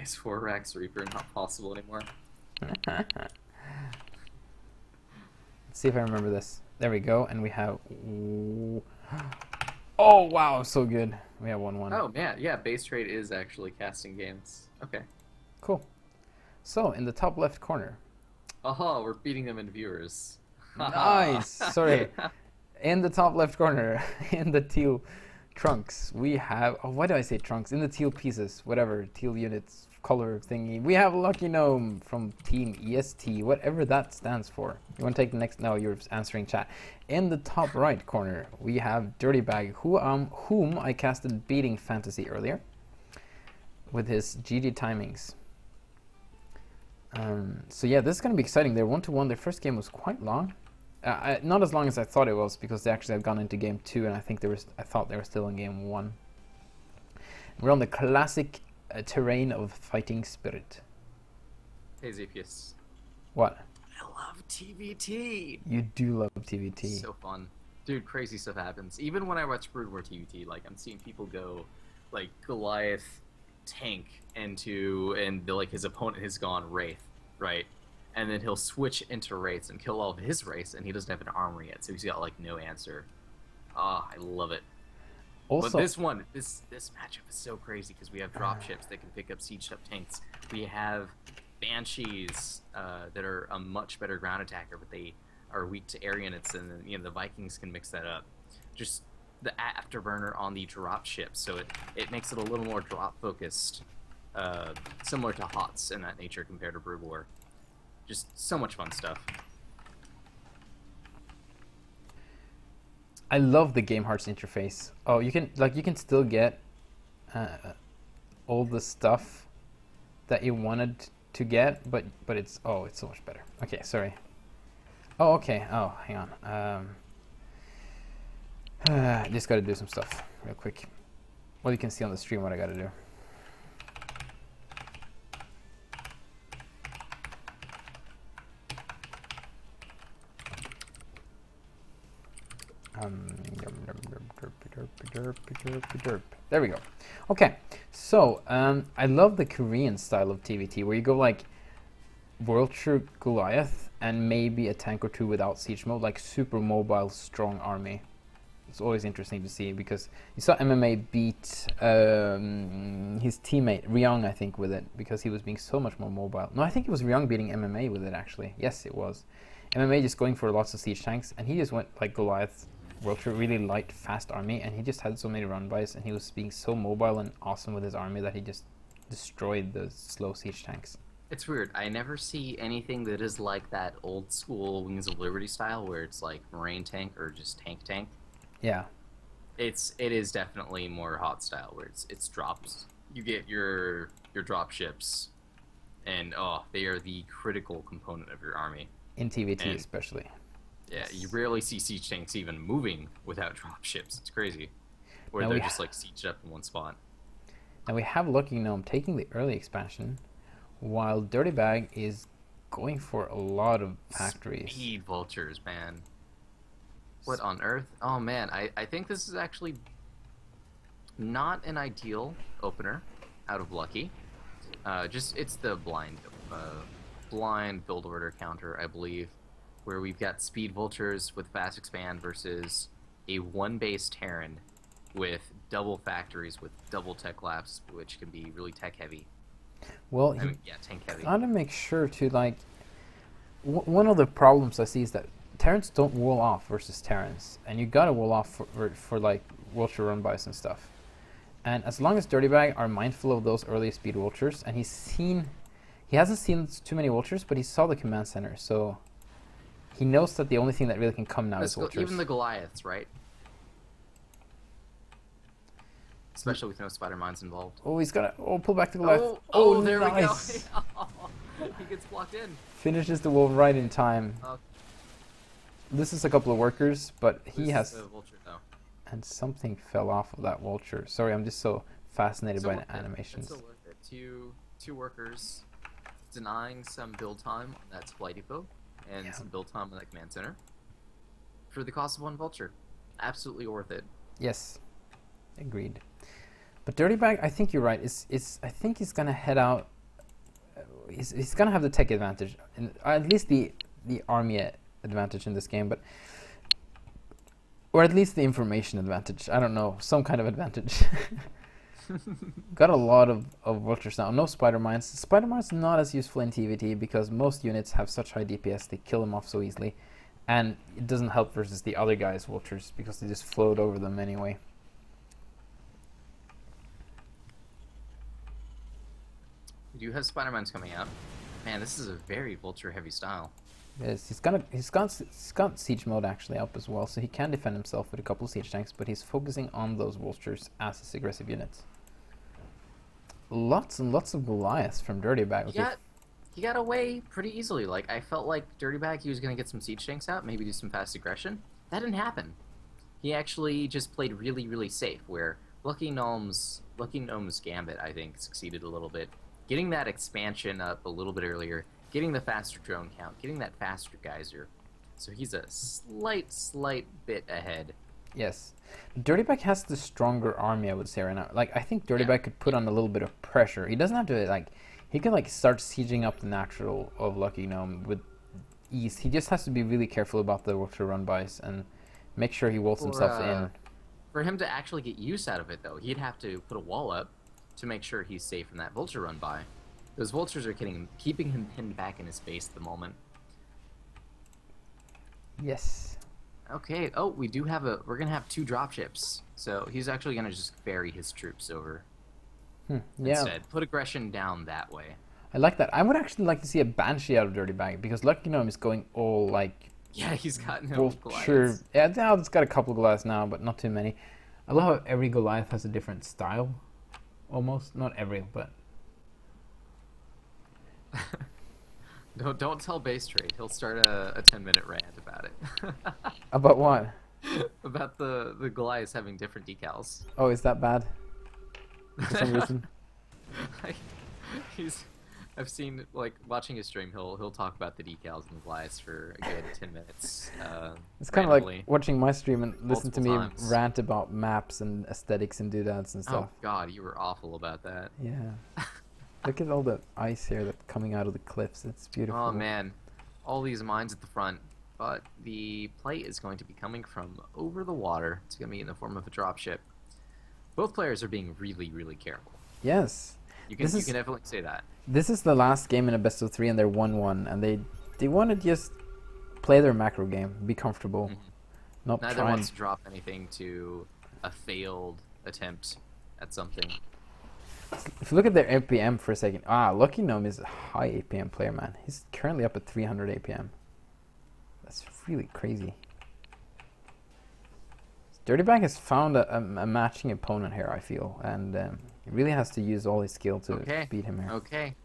Is 4 Rax Reaper not possible anymore? Let's see if I remember this. There we go, and we have... Oh, wow, so good. We have 1-1. Oh, man, yeah, base trade is actually casting games. Okay. Cool. So, in the top left corner. Aha, we're beating them in viewers. Haha. Nice! Sorry. In the top left corner, in the teal trunks, we have... Oh, why do I say trunks? In the teal pieces, whatever, teal units, color thingy. We have LuckyGnom from Team EST, whatever that stands for. You want to take the next? No, you're answering chat. In the top right corner, we have Dirtybag, whom I casted beating Fantasy earlier with his GG timings. So yeah, this is going to be exciting. They're 1-1. Their first game was quite long. Not as long as I thought it was, because they actually had gone into game 2, and I thought they were still in game 1. We're on the classic terrain of fighting spirit. Hey, Zepius. What? I love TVT. You do love TVT. So fun. Dude, crazy stuff happens. Even when I watch Brood War TVT, like, I'm seeing people go, like, Goliath tank into, and like his opponent has gone Wraith, right? And then he'll switch into Wraiths and kill all of his Wraiths, and he doesn't have an armor yet, so he's got, like, no answer. Ah, I love it. Also, but this matchup is so crazy, because we have dropships that can pick up siege up tanks. We have Banshees that are a much better ground attacker, but they are weak to air units, and then, you know, the Vikings can mix that up. Just the afterburner on the drop ships, so it makes it a little more drop focused, similar to HOTS in that nature compared to Brood War. Just so much fun stuff. I love the Game Hearts interface. Oh, you can still get all the stuff that you wanted to get, but it's so much better. Okay, sorry. Oh, okay. Oh, hang on. Just gotta do some stuff real quick. Well, you can see on the stream what I gotta do. There we go. Okay, so I love the Korean style of TVT, where you go like Vulture Goliath and maybe a tank or two without siege mode, like super mobile, strong army. It's always interesting to see, because you saw MMA beat his teammate Ryung, I think, with it, because he was being so much more mobile. No, I think it was Ryung beating MMA with it, actually. Yes, it was. MMA just going for lots of siege tanks, and he just went like Goliath, Vulture, really light, fast army, and he just had so many run-bys, and he was being so mobile and awesome with his army that he just destroyed the slow siege tanks. It's weird. I never see anything that is like that old school Wings of Liberty style, where it's like Marine tank or just tank. Yeah. It is definitely more hot style, where it's drops. You get your drop ships, and they are the critical component of your army. In TVT especially. Yeah, you rarely see siege tanks even moving without drop ships. It's crazy. Where they're just like sieged up in one spot. And we have LuckyGnom taking the early expansion, while Dirtybag is going for a lot of factories. Speed vultures, man. What on earth? Oh man, I think this is actually not an ideal opener out of Lucky. It's the blind build order counter, I believe, where we've got speed vultures with fast expand versus a one base Terran with double factories with double tech labs, which can be really tech heavy. Well, tank heavy. I want to make sure to like. One of the problems I see is that Terrans don't wall off versus Terrans, and you gotta wall off for like vulture run bys and stuff. And as long as Dirtybag are mindful of those early speed vultures, and he hasn't seen too many vultures, but he saw the command center, so he knows that the only thing that really can come now is vultures. Even the Goliaths, right? Especially with no spider mines involved. Oh, he's gonna pull back the Goliath. There nice. we go. He gets blocked in. Finishes the wolf right in time. This is a couple of workers, but he has. Vulture, though. And something fell off of that vulture. Sorry, I'm just so fascinated by the animations. It's still worth it. Two workers denying some build time on that supply depot and some build time on that command center for the cost of one vulture. Absolutely worth it. Yes, agreed. But Dirtybag, I think you're right. I think he's gonna head out. He's gonna have the tech advantage, at least the army advantage in this game, but or at least the information advantage. I don't know, some kind of advantage. Got a lot of vultures now. No spider mines. Spider mines not as useful in TVT because most units have such high DPS they kill them off so easily, and it doesn't help versus the other guys' vultures because they just float over them anyway. We do have spider mines coming out. Man, this is a very vulture heavy style. Yes, he's got siege mode actually up as well, so he can defend himself with a couple of siege tanks, but he's focusing on those vultures as his aggressive units. Lots and lots of Goliaths from Dirtybag. Okay. He got away pretty easily. Like, I felt like Dirtybag, he was going to get some siege tanks out, maybe do some fast aggression. That didn't happen. He actually just played really, really safe, where LuckyGnom's Gambit, I think, succeeded a little bit. Getting that expansion up a little bit earlier, getting the faster drone count, getting that faster geyser. So he's a slight bit ahead. Yes. Dirtybag has the stronger army, I would say, right now. Like, I think Dirtybag could put on a little bit of pressure. He doesn't have to, like, he can, like, start sieging up the natural of LuckyGnom with ease. He just has to be really careful about the vulture run-bys and make sure he walls himself in. For him to actually get use out of it, though, he'd have to put a wall up to make sure he's safe from that vulture run-by. Those vultures are keeping him pinned back in his base at the moment. Yes. Okay. Oh, we're gonna have 2 dropships. So he's actually gonna just ferry his troops over. Yeah. Instead, put aggression down that way. I like that. I would actually like to see a Banshee out of Dirtybag because LuckyGnom is going all like. Yeah, he's got no vulture. Goliaths. Yeah, now it's got a couple of Goliaths now, but not too many. I love how every Goliath has a different style. Almost, not every, but. Don't tell Base Trade. He'll start a 10-minute rant about it. About what? About the Goliaths having different decals. Oh, is that bad? For some reason. I've seen, like, watching his stream, he'll talk about the decals and the Goliaths for a good 10 minutes. It's kind of like watching my stream and listen to me times. rant about maps and aesthetics and doodads and stuff. Oh God, you were awful about that. Yeah. Look at all the ice here that's coming out of the cliffs. It's beautiful. Oh man, all these mines at the front, but the play is going to be coming from over the water. It's going to be in the form of a dropship. Both players are being really, really careful. Yes. You can definitely say that. This is the last game in a best of 3 and they're 1-1 and they want to just play their macro game, be comfortable, not Neither try wants to drop anything to a failed attempt at something. If you look at their APM for a second, LuckyGnom is a high APM player, man. He's currently up at 300 APM. That's really crazy. Dirtybag has found a matching opponent here, I feel, and he really has to use all his skill to beat him here. Okay.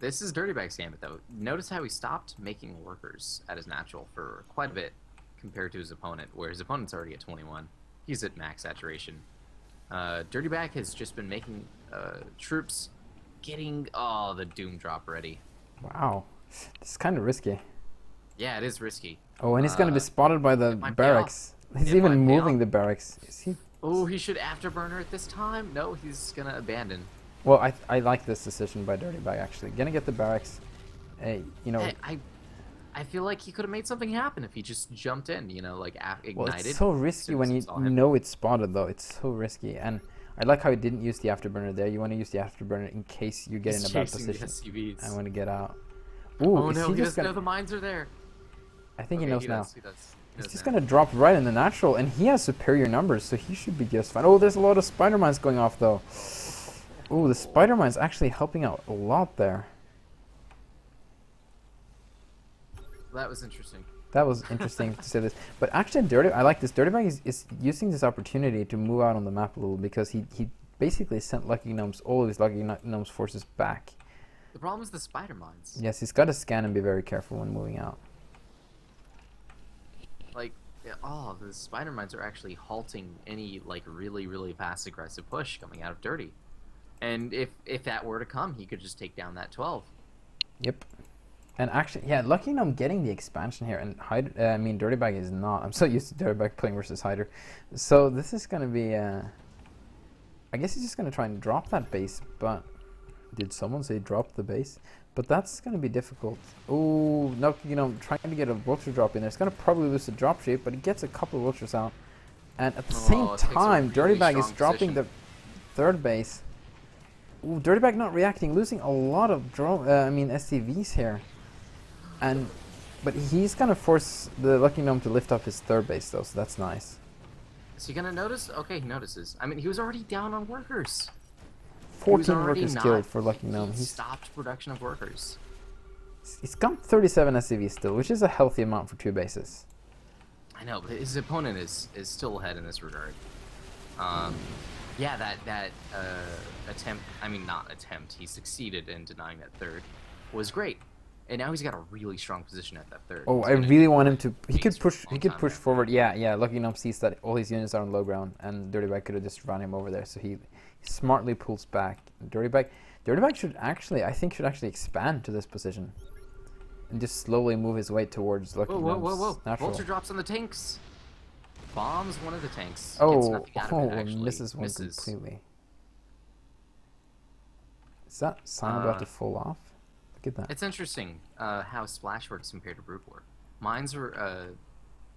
This is Dirtybag's Gambit, though. Notice how he stopped making workers at his natural for quite a bit compared to his opponent, where his opponent's already at 21. He's at max saturation. Dirtybag has just been making troops getting the Doom drop ready. Wow. This is kind of risky. Yeah, it is risky. Oh, and he's going to be spotted by the barracks. He's even moving the barracks. Is he? Oh, he should afterburner at this time? No, he's going to abandon. Well, I like this decision by Dirtybag, actually. Gonna get the barracks. Hey, you know... I feel like he could have made something happen if he just jumped in, you know, like ignited. Well, it's so risky when you know it's spotted, though. It's so risky. And I like how he didn't use the afterburner there. You want to use the afterburner in case you get in a bad position. I want to get out. Ooh, oh no, he doesn't know the mines are there. I think he knows now. He does. He's just going to drop right in the natural, and he has superior numbers, so he should be just fine. Oh, there's a lot of spider mines going off, though. Ooh, the spider mine's actually helping out a lot there. That was interesting. That was interesting to say this. But actually, I like this. Dirtybag is using this opportunity to move out on the map a little because he basically sent all of his LuckyGnom's forces back. The problem is the spider mines. Yes, he's got to scan and be very careful when moving out. Like, the spider mines are actually halting any, like, really, really fast aggressive push coming out of Dirty. And if that were to come, he could just take down that 12. Yep. And actually, yeah, LuckyGnom getting the expansion here, and Dirtybag is not. I'm so used to Dirtybag playing versus Hyder. So this is going to be I guess he's just going to try and drop that base, but... Did someone say drop the base? But that's going to be difficult. Oh, no, you know, trying to get a vulture drop in there. It's going to probably lose the drop shape, but he gets a couple of vultures out. And at the same time, Dirtybag is dropping the third base. Ooh, Dirtybag not reacting, losing a lot of SCVs here. But he's going to force the LuckyGnom to lift up his third base, though, so that's nice. Is he going to notice? Okay, he notices. I mean, he was already down on workers. 14 workers killed for LuckyGnom. He stopped production of workers. He's got 37 SCVs still, which is a healthy amount for 2 bases. I know, but his opponent is still ahead in this regard. Yeah, that attempt, I mean, not attempt, he succeeded in denying that third, was great. And now he's got a really strong position at that third. Oh, I really want him to... He could push forward. Yeah, LuckyGnom sees that all his units are on low ground, and Dirtybag could have just run him over there, so he smartly pulls back. Dirtybag should actually expand to this position. And just slowly move his way towards LuckyGnom's natural. Vulture drops on the tanks. Bombs one of the tanks. Misses one completely. Is that sign about to fall off? Look at that. It's interesting how Splash works compared to Brood War. Mine's were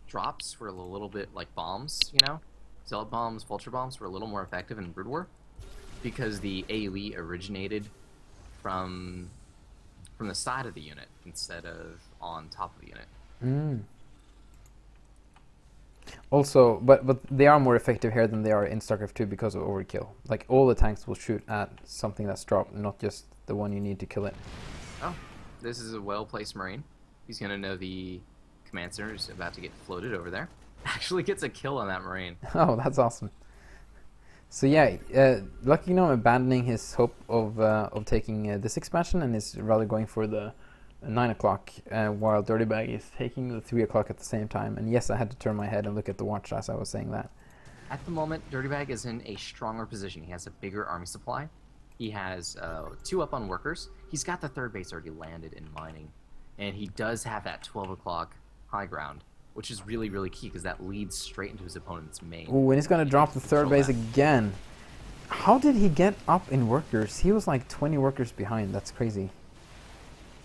drops were a little bit like bombs, you know? Zealot bombs, vulture bombs were a little more effective in Brood War because the AoE originated from the side of the unit instead of on top of the unit. Also, but they are more effective here than they are in StarCraft 2 because of overkill. Like, all the tanks will shoot at something that's dropped, not just the one you need to kill it. Oh, this is a well-placed Marine. He's going to know the command center is about to get floated over there. Actually gets a kill on that Marine. Oh, that's awesome. So yeah, LuckyGnom abandoning his hope of taking this expansion and is rather going for the 9 o'clock, while Dirtybag is taking the 3 o'clock at the same time. And yes, I had to turn my head and look at the watch as I was saying that. At the moment, Dirtybag is in a stronger position. He has a bigger army supply. He has 2 up on workers. He's got the third base already landed in mining. And he does have that 12 o'clock high ground, which is really, really key because that leads straight into his opponent's main. Ooh, and he's going to drop the third base again. How did he get up in workers? He was like 20 workers behind. That's crazy.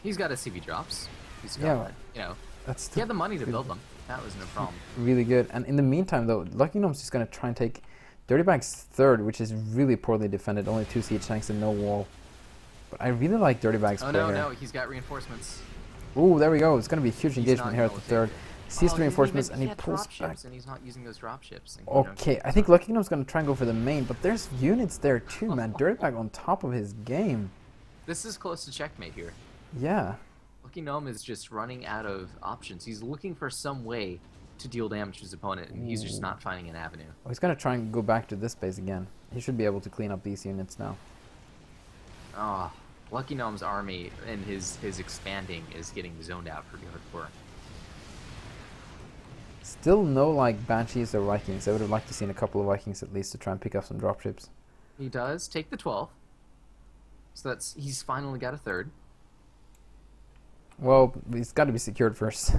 He's got SCV drops. He's got, he had the money to build them. That was no problem. Really good. And in the meantime, though, LuckyGnom's just going to try and take Dirtybag's third, which is really poorly defended. Only 2 siege tanks and no wall. But I really like Dirtybag's play here. No, he's got reinforcements. Ooh, there we go. It's going to be a huge engagement here at the third. Sees the reinforcements and he pulls back. And he's not using those drop ships. Okay, I think LuckyGnom's going to try and go for the main, but there's units there too, man. Dirtybag on top of his game. This is close to checkmate here. Yeah. LuckyGnom is just running out of options. He's looking for some way to deal damage to his opponent, and he's just not finding an avenue. Oh, he's going to try and go back to this base again. He should be able to clean up these units now. Oh, LuckyGnom's army and his expanding is getting zoned out pretty hardcore. Still no, like, Banshees or Vikings. I would have liked to seen a couple of Vikings at least to try and pick up some dropships. He does take the 12. So he's finally got a third. Well, he's got to be secured first.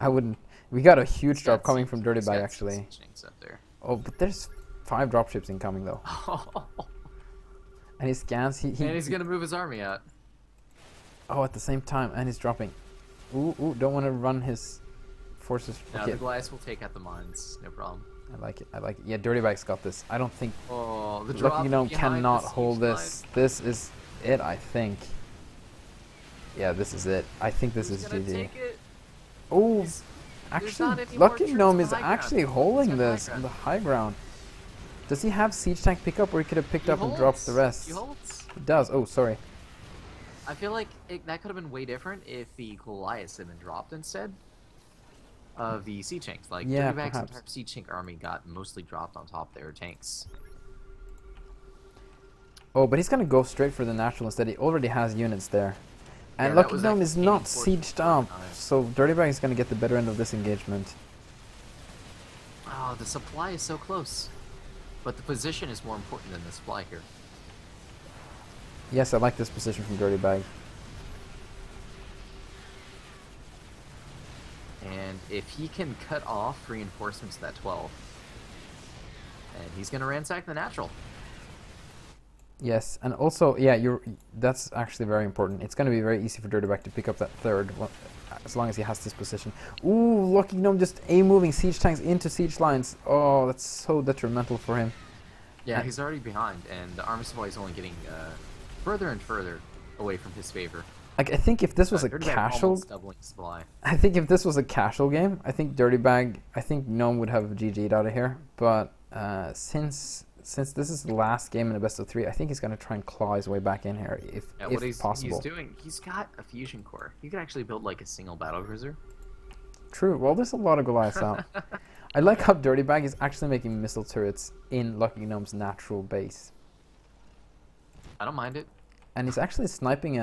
I wouldn't... We got a huge drop coming from Dirtybag, actually. Up there. Oh, but there's 5 dropships incoming, though. And he scans... And he's going to move his army out. Oh, at the same time. And he's dropping. Ooh, don't want to run his forces. No, the Goliaths will take out the mines. No problem. I like it. Yeah, Dirtybag's got this. I don't think... Oh, the drop LuckyGnom cannot hold this. This is it, I think. Yeah, this is it. I think this is GG. Oh, actually, LuckyGnom is actually holding this on the high ground. Does he have siege tank pickup, or he could have picked up and dropped the rest? He holds. He does. Oh, sorry. I feel like that could have been way different if the Goliaths had been dropped instead of the siege tanks. Like, Dirtybag's entire siege tank army got mostly dropped on top of their tanks. Oh, but he's gonna go straight for the natural instead. He already has units there. And LuckyGnom is not sieged up, so Dirtybag is going to get the better end of this engagement. Oh, the supply is so close. But the position is more important than the supply here. Yes, I like this position from Dirtybag. And if he can cut off reinforcements to that 12, and he's going to ransack the natural. Yes, and also, yeah, that's actually very important. It's going to be very easy for Dirtybag to pick up that third one, as long as he has this position. Ooh, LuckyGnom just A-moving siege tanks into siege lines. Oh, that's so detrimental for him. Yeah, he's already behind, and the armor supply is only getting further and further away from his favor. Like, I think if this was a Dirtybag casual... almost doubling supply. I think if this was a casual game, I think Gnome would have GG'd out of here. But since this is the last game in the best of 3, I think he's going to try and claw his way back in here if possible. He's got a fusion core. He could actually build like a single battle cruiser. True. Well, there's a lot of Goliaths out. I like how Dirtybag is actually making missile turrets in LuckyGnom's natural base. I don't mind it. And he's actually sniping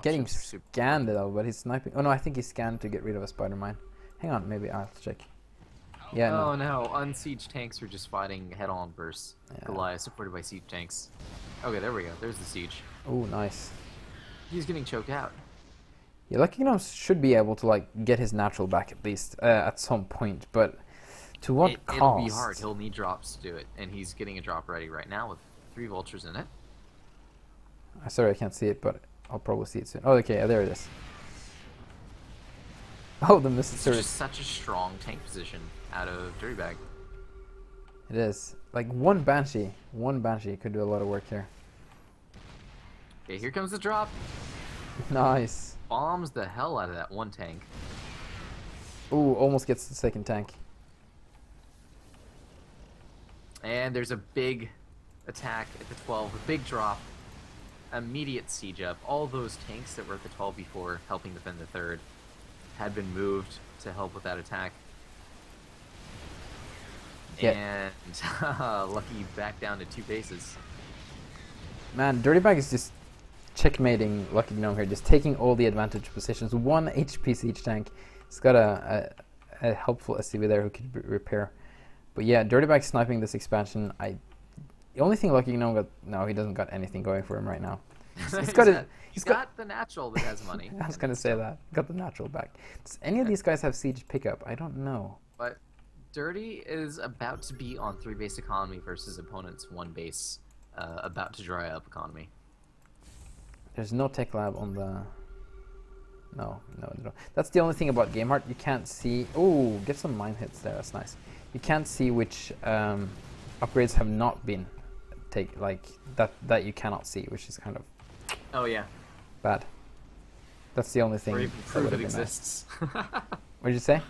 getting scanned though, but he's sniping. Oh no, I think he's scanned to get rid of a spider mine. Hang on, maybe I'll check. Yeah, oh no, unsieged tanks are just fighting head-on versus Goliath, supported by siege tanks. Okay, there we go. There's the siege. Oh, nice. He's getting choked out. Yeah, LuckyGnom should be able to like get his natural back at least at some point, but to what cost? It'll be hard. He'll need drops to do it, and he's getting a drop ready right now with 3 vultures in it. Sorry, I can't see it, but I'll probably see it soon. Oh, okay, there it is. Oh, the missile turret. It's just such a strong tank position out of Dirtybag. It is. Like one Banshee could do a lot of work here. Okay, here comes the drop. Nice. Bombs the hell out of that one tank. Ooh, almost gets the second tank. And there's a big attack at the 12, a big drop. Immediate siege up. All those tanks that were at the 12 before helping defend the third had been moved to help with that attack. Yeah. And Lucky back down to 2 bases. Man, Dirtybag is just checkmating LuckyGnom here, just taking all the advantage positions. 1 HP siege tank. He's got a helpful SCV there who could repair. But yeah, Dirtybag sniping this expansion. The only thing LuckyGnom got... No, he doesn't got anything going for him right now. He's got the natural that has money. I was going to say that. Got the natural back. Does any of these guys have siege pickup? I don't know. But Dirty is about to be on 3 base economy versus opponent's 1 base about to dry up economy. There's no tech lab on the... No. That's the only thing about GameHeart. You can't see... Oh, get some mine hits there. That's nice. You can't see which upgrades have not been that you cannot see, which is kind of bad. That's the only thing. Or even prove it exists. What did you say?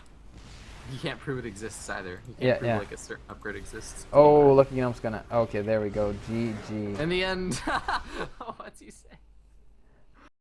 You can't prove it exists either. You can't prove like a certain upgrade exists. Oh, LuckyGnom's gonna... Okay, there we go. GG. In the end, what's he say?